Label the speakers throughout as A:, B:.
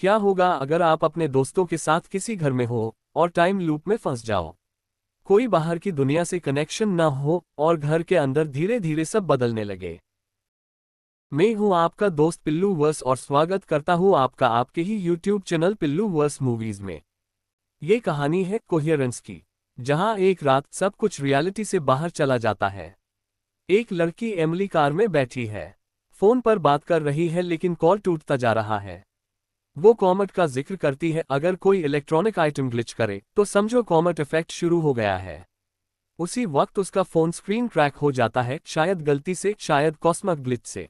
A: क्या होगा अगर आप अपने दोस्तों के साथ किसी घर में हो और टाइम लूप में फंस जाओ? कोई बाहर की दुनिया से कनेक्शन ना हो और घर के अंदर धीरे धीरे सब बदलने लगे। मैं हूं आपका दोस्त पिल्लू वर्स और स्वागत करता हूं आपका आपके ही यूट्यूब चैनल पिल्लू वर्स मूवीज में। ये कहानी है कोहेरेंस की, जहां एक रात सब कुछ रियलिटी से बाहर चला जाता है। एक लड़की एमिली कार में बैठी है, फोन पर बात कर रही है लेकिन कॉल टूटता जा रहा है। वो कॉमेट का जिक्र करती है, अगर कोई इलेक्ट्रॉनिक आइटम ग्लिच करे तो समझो कॉमेट इफेक्ट शुरू हो गया है। उसी वक्त उसका फोन स्क्रीन क्रैक हो जाता है, शायद गलती से, शायद कॉस्मिक ग्लिच से।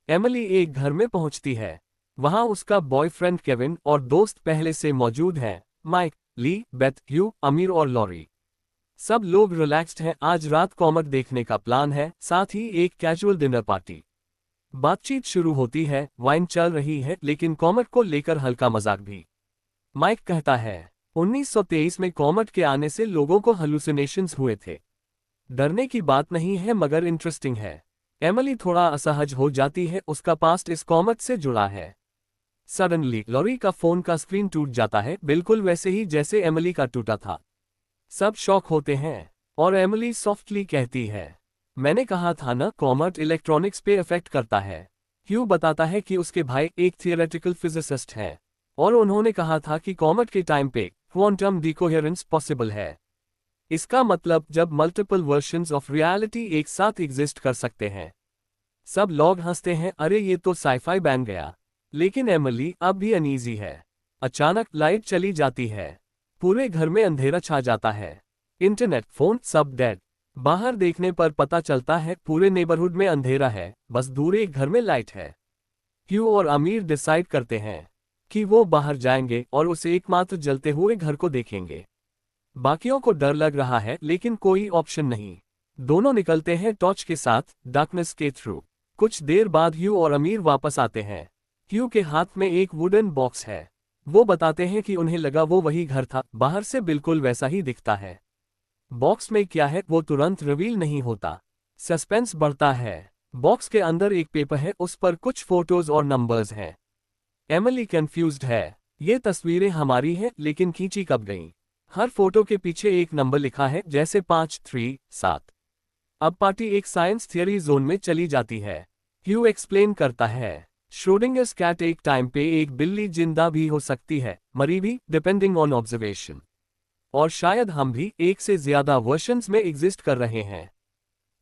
A: एमिली एक घर में पहुंचती है। वहां उसका बॉयफ्रेंड केविन और दोस्त पहले से मौजूद हैं, माइक, ली, बेथ, ह्यू, अमीर और लॉरी। सब लोग रिलैक्स्ड हैं। आज रात कॉमेट देखने का प्लान है, साथ ही एक कैजुअल डिनर पार्टी। बातचीत शुरू होती है, वाइन चल रही है, लेकिन कॉमेट को लेकर हल्का मजाक भी। माइक कहता है, 1923 में कॉमेट के आने से लोगों को हेलुसिनेशंस हुए थे। डरने की बात नहीं है मगर इंटरेस्टिंग है। एमिली थोड़ा असहज हो जाती है, उसका पास्ट इस कॉमेट से जुड़ा है। सडनली लॉरी का फोन का स्क्रीन टूट जाता है, बिल्कुल वैसे ही जैसे एमिली का टूटा था। सब शॉक होते हैं और एमिली सॉफ्टली कहती है, मैंने कहा था ना कॉमेट इलेक्ट्रॉनिक्स पे इफेक्ट करता है। ह्यू बताता है कि उसके भाई एक थियोरेटिकल फिजिसिस्ट हैं और उन्होंने कहा था कि कॉमेट के टाइम पे क्वांटम डिकोहेरेंस पॉसिबल है। इसका मतलब जब मल्टीपल वर्जन्स ऑफ रियलिटी एक साथ एग्जिस्ट कर सकते हैं। सब लोग हंसते हैं, अरे ये तो साइफाई बन गया। लेकिन एमिली अब भी अनईजी है। अचानक लाइट चली जाती है, पूरे घर में अंधेरा छा जाता है। इंटरनेट, फोन सब डेड। बाहर देखने पर पता चलता है पूरे नेबरहुड में अंधेरा है, बस दूर एक घर में लाइट है। ह्यू और अमीर डिसाइड करते हैं कि वो बाहर जाएंगे और उस एकमात्र जलते हुए घर को देखेंगे। बाकियों को डर लग रहा है लेकिन कोई ऑप्शन नहीं। दोनों निकलते हैं टॉर्च के साथ डार्कनेस के थ्रू। कुछ देर बाद ह्यू और अमीर वापस आते हैं। ह्यू के हाथ में एक वुडन बॉक्स है। वो बताते हैं कि उन्हें लगा वो वही घर था, बाहर से बिल्कुल वैसा ही दिखता है। बॉक्स में क्या है वो तुरंत रिवील नहीं होता। सस्पेंस बढ़ता है। बॉक्स के अंदर एक पेपर है, उस पर कुछ फोटोज और नंबर्स हैं। एमिली कंफ्यूज्ड है, ये तस्वीरें हमारी हैं लेकिन खींची कब गईं? हर फोटो के पीछे एक नंबर लिखा है, जैसे 5, 3, 7। अब पार्टी एक साइंस थियरी जोन में चली जाती है। ह्यू एक्सप्लेन करता है, श्रोडिंगर्स कैट एक टाइम पे एक बिल्ली जिंदा भी हो सकती है, मरी भी, डिपेंडिंग ऑन ऑब्जर्वेशन। और शायद हम भी एक से ज्यादा वर्जन्स में एग्जिस्ट कर रहे हैं।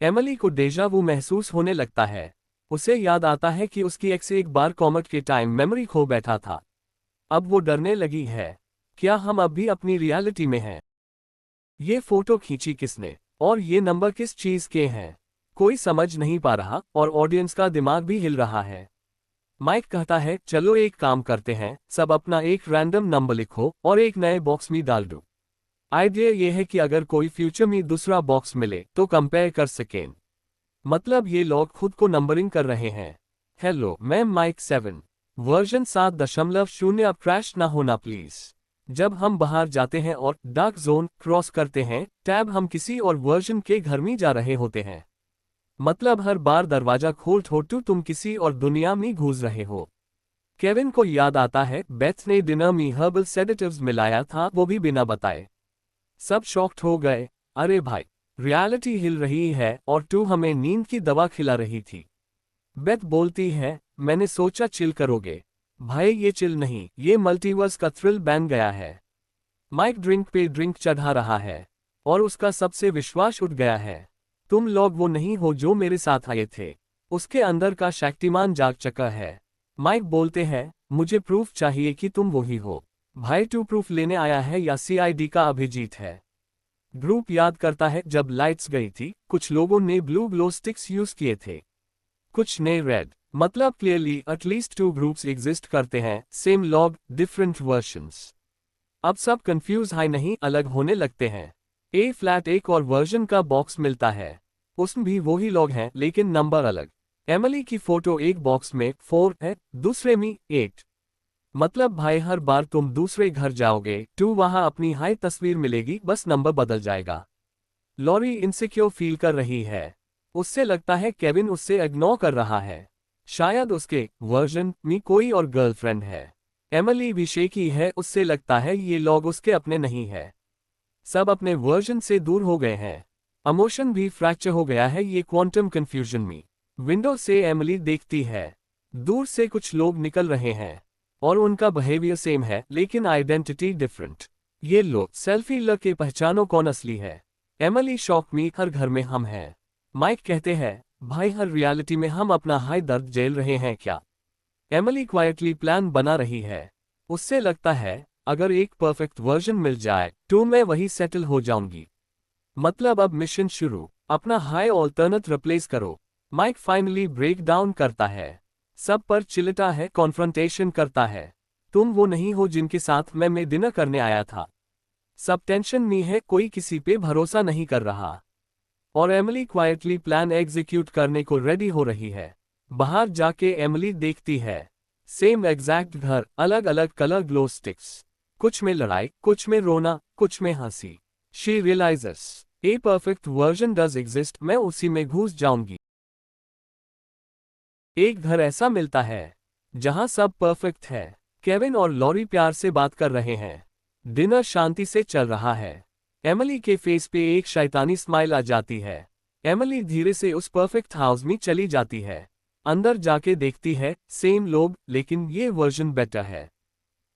A: एमिली को डेजा वू महसूस होने लगता है। उसे याद आता है कि उसकी एक्स एक बार कॉमेट के टाइम मेमोरी खो बैठा था। अब वो डरने लगी है, क्या हम अब भी अपनी रियलिटी में हैं? ये फोटो खींची किसने और ये नंबर किस चीज के हैं? कोई समझ नहीं पा रहा और ऑडियंस का दिमाग भी हिल रहा है। माइक कहता है, चलो एक काम करते हैं, सब अपना एक रैंडम नंबर लिखो और एक नए बॉक्स में डाल दो। आइडिया यह है कि अगर कोई फ्यूचर में दूसरा बॉक्स मिले तो कंपेयर कर सकें। मतलब ये लोग खुद को नंबरिंग कर रहे हैं। हेलो, मैं माइक 7, वर्जन 7.0। अब क्रैश ना होना प्लीज। जब हम बाहर जाते हैं और डार्क जोन क्रॉस करते हैं, टैब हम किसी और वर्जन के घर में जा रहे होते हैं। मतलब हर बार दरवाजा खोल तो तुम किसी और दुनिया में घुस रहे हो। केविन को याद आता है, बेथ ने डिनर में हर्बल सेडेटिव्स मिलाया था, वो भी बिना बताए। सब शॉक्ड हो गए, अरे भाई, रियलिटी हिल रही है और तू हमें नींद की दवा खिला रही थी। बेथ बोलती है, मैंने सोचा चिल करोगे। भाई ये चिल नहीं, ये मल्टीवर्स का थ्रिल बन गया है। माइक ड्रिंक पे ड्रिंक चढ़ा रहा है और उसका सबसे विश्वास उठ गया है। तुम लोग वो नहीं हो जो मेरे साथ आए थे। उसके अंदर का शक्तिमान जाग चुका है। माइक बोलते हैं, मुझे प्रूफ चाहिए कि तुम वही हो। भाई तू प्रूफ लेने आया है या सीआईडी का अभिजीत है? ग्रुप याद करता है, जब लाइट्स गई थी कुछ लोगों ने ब्लू ग्लो स्टिक्स यूज किए थे, कुछ ने रेड। मतलब क्लियरली एटलीस्ट 2 ग्रुप्स एग्जिस्ट करते हैं, सेम लॉग डिफरेंट वर्जन्स। अब सब कंफ्यूज हाई नहीं अलग होने लगते हैं। ए फ्लैट एक और वर्जन का बॉक्स मिलता है, उसमें भी वही लोग हैं लेकिन नंबर अलग। एमिली की फोटो एक बॉक्स में 4 है, दूसरे में 8। मतलब भाई हर बार तुम दूसरे घर जाओगे तो वहां अपनी हाई तस्वीर मिलेगी, बस नंबर बदल जाएगा। लॉरी इनसिक्योर फील कर रही है। उससे लगता है केविन उससे इग्नोर कर रहा है। शायद उसके वर्जन में कोई और गर्लफ्रेंड है। एमिली भी शेकी है, उससे लगता है ये लोग उसके अपने नहीं है। सब अपने वर्जन से दूर हो गए हैं। इमोशन भी फ्रैक्चर हो गया है ये क्वांटम कंफ्यूजन में। विंडो से एमिली देखती है, दूर से कुछ लोग निकल रहे हैं और उनका बिहेवियर सेम है लेकिन आइडेंटिटी डिफरेंट। ये लोग सेल्फी लगे पहचानो कौन असली है। एमिली शॉक में, हर घर में हम हैं। माइक कहते हैं, भाई हर रियलिटी में हम अपना हाई दर्द झेल रहे हैं क्या। एमिली क्वाइटली प्लान बना रही है। उससे लगता है अगर एक परफेक्ट वर्जन मिल जाए तो मैं वही सेटल हो जाऊंगी। मतलब अब मिशन शुरू, अपना हाई ऑल्टरनेट रिप्लेस करो। माइक फाइनली ब्रेक डाउन करता है, सब पर चिल्लाता है, कॉन्फ्रंटेशन करता है। तुम वो नहीं हो जिनके साथ मैं डिनर करने आया था। सब टेंशन में है, कोई किसी पे भरोसा नहीं कर रहा। और एमिली क्वाइटली प्लान एग्जीक्यूट करने को रेडी हो रही है। बाहर जाके एमिली देखती है, सेम एग्जैक्ट घर, अलग अलग कलर ग्लो स्टिक्स। कुछ में लड़ाई, कुछ में रोना, कुछ में हंसी। She realises a perfect version does exist, मैं उसी में घुस जाऊंगी। एक घर ऐसा मिलता है जहां सब परफेक्ट है। केविन और लॉरी प्यार से बात कर रहे हैं। डिनर शांति से चल रहा है। एमिली के फेस पे एक शैतानी स्माइल आ जाती है। एमिली धीरे से उस परफेक्ट हाउस में चली जाती है। अंदर जाके देखती है, सेम लोग लेकिन ये वर्जन बेटर है।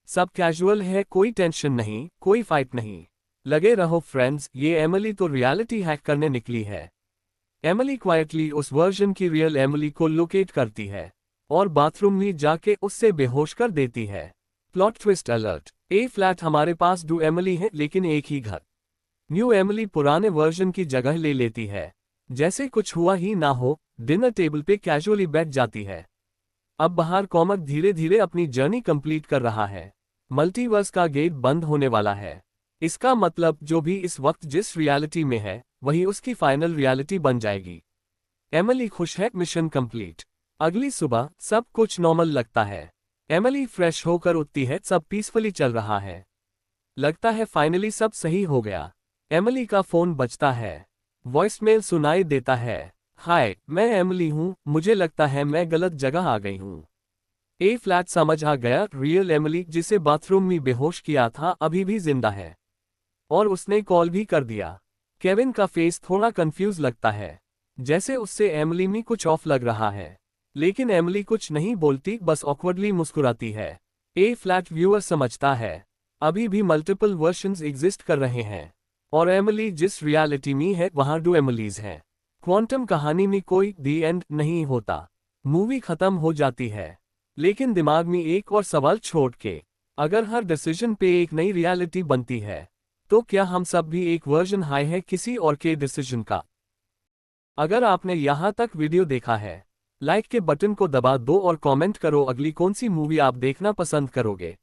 A: सब कैजुअल है, कोई टेंशन नहीं, कोई फाइट नहीं। लगे रहो फ्रेंड्स, ये एमिली तो रियलिटी हैक करने निकली है। एमिली क्वाइटली उस वर्जन की रियल एमिली को लोकेट करती है और बाथरूम में जाके उससे बेहोश कर देती है। प्लॉट ट्विस्ट अलर्ट, ए फ्लैट हमारे पास दो एमिली है लेकिन एक ही घर। न्यू एमिली पुराने वर्जन की जगह ले लेती है, जैसे कुछ हुआ ही ना हो। डिनर टेबल पे कैजुअली बैठ जाती है। अब बाहर कॉमिक धीरे धीरे अपनी जर्नी कंप्लीट कर रहा है। मल्टीवर्स का गेट बंद होने वाला है। इसका मतलब जो भी इस वक्त जिस रियलिटी में है वही उसकी फाइनल रियलिटी बन जाएगी। एमिली खुश है, मिशन कंप्लीट। अगली सुबह सब कुछ नॉर्मल लगता है। एमिली फ्रेश होकर उठती है, सब पीसफुली चल रहा है। लगता है फाइनली सब सही हो गया। एमिली का फोन बजता है। वॉइसमेल सुनाई देता है, हाय मैं एमिली हूँ, मुझे लगता है मैं गलत जगह आ गई हूँ। ए फ्लैट समझ आ गया, रियल एमिली जिसे बाथरूम में बेहोश किया था अभी भी जिंदा है और उसने कॉल भी कर दिया। केविन का फेस थोड़ा कंफ्यूज लगता है, जैसे उससे एमिली में कुछ ऑफ लग रहा है। लेकिन एमिली कुछ नहीं बोलती, बस ऑकवर्डली मुस्कुराती है। ए फ्लैट व्यूअर समझता है अभी भी मल्टीपल वर्जन्स एग्जिस्ट कर रहे हैं और एमिली जिस रियलिटी में है वहां दो एमिलीज हैं। क्वांटम कहानी में कोई दी एंड नहीं होता। मूवी खत्म हो जाती है लेकिन दिमाग में एक और सवाल छोड़ के, अगर हर डिसीजन पे एक नई रियलिटी बनती है तो क्या हम सब भी एक वर्जन हाई है किसी और के डिसीजन का। अगर आपने यहां तक वीडियो देखा है, लाइक के बटन को दबा दो और कमेंट करो अगली कौन सी मूवी आप देखना पसंद करोगे।